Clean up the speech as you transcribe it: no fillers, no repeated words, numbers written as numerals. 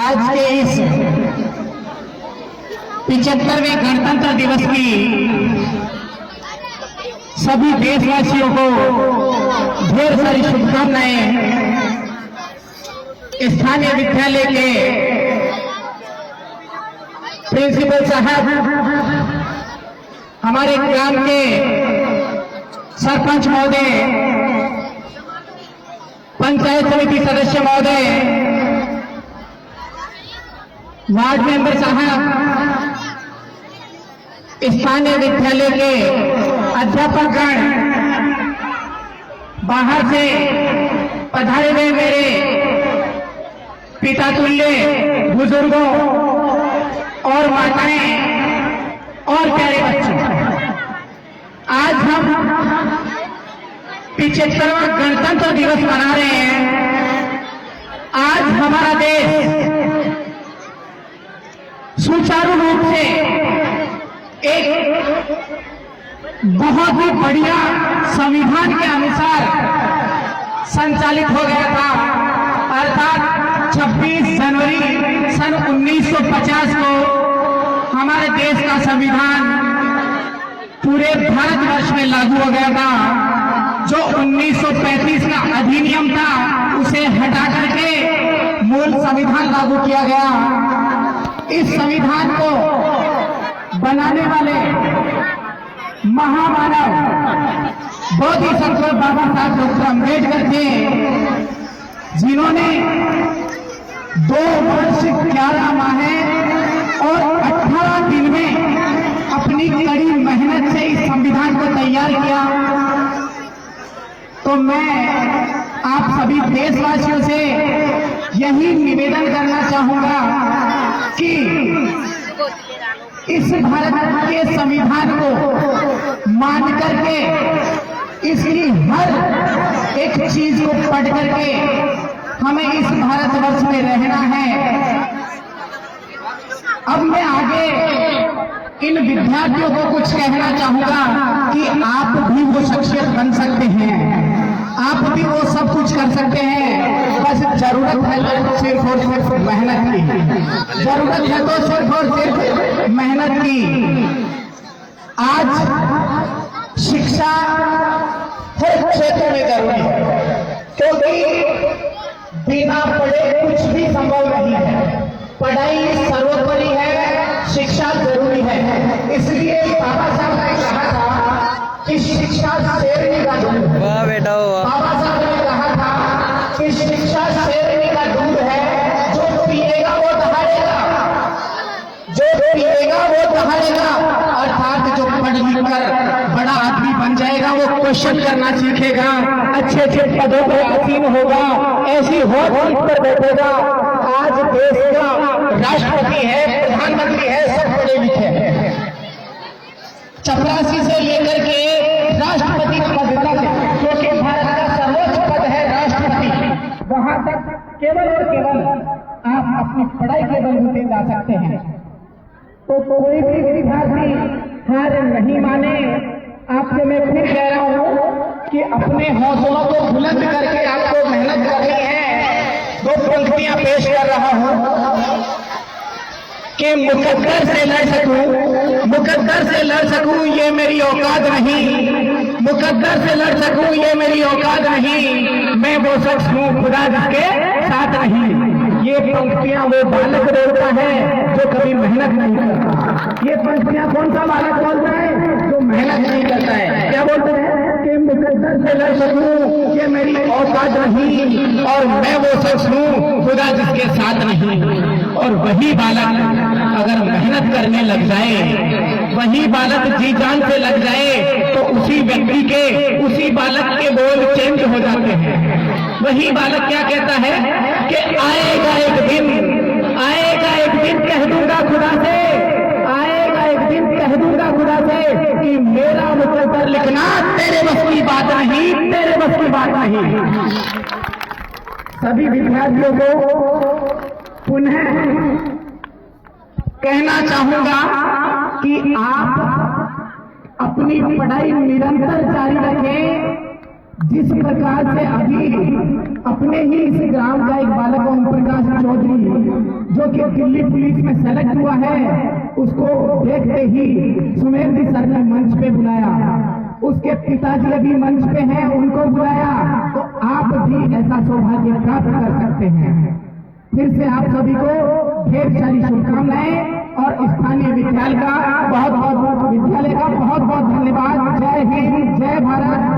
आज के इस 75वें गणतंत्र दिवस की सभी देशवासियों को ढेर सारी शुभकामनाएं। स्थानीय विद्यालय के प्रिंसिपल साहब, हमारे ग्राम के सरपंच महोदय, पंचायत समिति सदस्य महोदय, वार्ड मेंबर साहब, स्थानीय विद्यालय के अध्यापकगण, बाहर से पधारे हुए मेरे पिता तुल्य बुजुर्गों और माताएं और प्यारे बच्चों, आज हम 75वां गणतंत्र दिवस मना रहे हैं। आज हमारा देश सुचारू रूप से एक बहुत ही बढ़िया संविधान के अनुसार संचालित हो गया था, अर्थात 26 जनवरी सन 1950 को हमारे देश का संविधान पूरे भारतवर्ष में लागू हो गया था। जो 1935 का अधिनियम था उसे हटा करके मूल संविधान लागू किया गया। इस संविधान को बनाने वाले महामानव बोधि संत बाबा साहब डॉक्टर अम्बेडकर थे, जिन्होंने 2 वर्ष 11 माह और 18 दिन में अपनी कड़ी मेहनत से इस संविधान को तैयार किया। तो मैं आप सभी देशवासियों से यही निवेदन करना चाहूंगा कि इस भारत के संविधान को मान करके इसकी हर एक चीज को पढ़ करके हमें इस भारतवर्ष में रहना है। अब मैं आगे इन विद्यार्थियों को कुछ कहना चाहूंगा कि आप भी वो शख्सियत बन सकते हैं, आप भी वो सब कुछ कर सकते हैं। बस जरूरत है सिर्फ और सिर्फ मेहनत की, जरूरत है तो सिर्फ और सिर्फ मेहनत की। आज शिक्षा हर क्षेत्र में जरूरी है, क्योंकि बिना पढ़े कुछ भी संभव नहीं है। पढ़ाई सर्वोपरि है, शिक्षा जरूरी है। इसलिए बाबा साहब ने कहा था कि शिक्षा शेरनी का दूध है। वाह बेटा वाह। बाबा साहब ने कहा था कि शिक्षा शेरनी का दूध है, जो पिएगा वो दहाड़ेगा, जो पिएगा वो दहाड़ेगा। अर्थात जो पढ़ लिख कर बड़ा आदमी बन जाएगा वो क्वेश्चन करना सीखेगा, अच्छे अच्छे पदों पर आसीन होगा, ऐसी हॉट सीट पर बैठेगा। आज देश का राष्ट्रपति है, प्रधानमंत्री है, सब पढ़े लिखे हैं। 84 से लेकर के राष्ट्रपति पद तक, क्योंकि भारत का सर्वोच्च पद है राष्ट्रपति, वहां तक केवल और केवल आप अपनी पढ़ाई के बलबूते जा सकते हैं। तो कोई भी विद्यार्थी हार नहीं माने। आपसे मैं फिर कह रहा हूं कि अपने हौसलों को बुलंद करके आपको मेहनत करनी है। 2 पंक्तियां पेश कर रहा हूं कि मुकद्दर से लड़ सकूं, मुकद्दर से लड़ सकूं ये मेरी औकात नहीं, मुकद्दर से लड़ सकूं ये मेरी औकात नहीं, मैं वो शख्स हूं खुदा जिसके साथ नहीं। ये पंक्तियां वो बालक बोलता है जो कभी मेहनत नहीं करता। ये पंक्तियां कौन सा बालक बोलता है? जो मेहनत नहीं करता है। क्या बोलते हैं कि मुकद्दर से लड़ सकूं ये मेरी औकात नहीं, और मैं वो शख्स हूं खुदा जिसके साथ नहीं। और वही बालक अगर मेहनत करने लग जाए, वही बालक जी जान से लग जाए, तो उसी व्यक्ति के, उसी बालक के बोल चेंज हो जाते हैं। वही बालक क्या कहता है कि आएगा एक दिन, आएगा एक दिन कह दूंगा खुदा से, आएगा एक दिन कह दूंगा खुदा से कि मेरा मुकद्दर लिखना तेरे बस की बात नहीं, तेरे बस की बात नहीं। सभी विद्यार्थियों को पुनः कहना चाहूंगा कि आप अपनी पढ़ाई निरंतर जारी रखें। जिस प्रकार से अभी अपने ही इस ग्राम का एक बालक ओम प्रकाश चौधरी जो दिल्ली पुलिस में सेलेक्ट हुआ है, उसको देखते ही सुमेर जी सर ने मंच पे बुलाया, उसके पिताजी अभी मंच पे हैं, उनको बुलाया। तो आप भी ऐसा सौभाग्य प्राप्त कर सकते हैं। फिर से आप सभी को ढेर सारी शुभकामनाएं और स्थानीय विद्यालय का बहुत बहुत धन्यवाद। जय हिंद, जय भारत।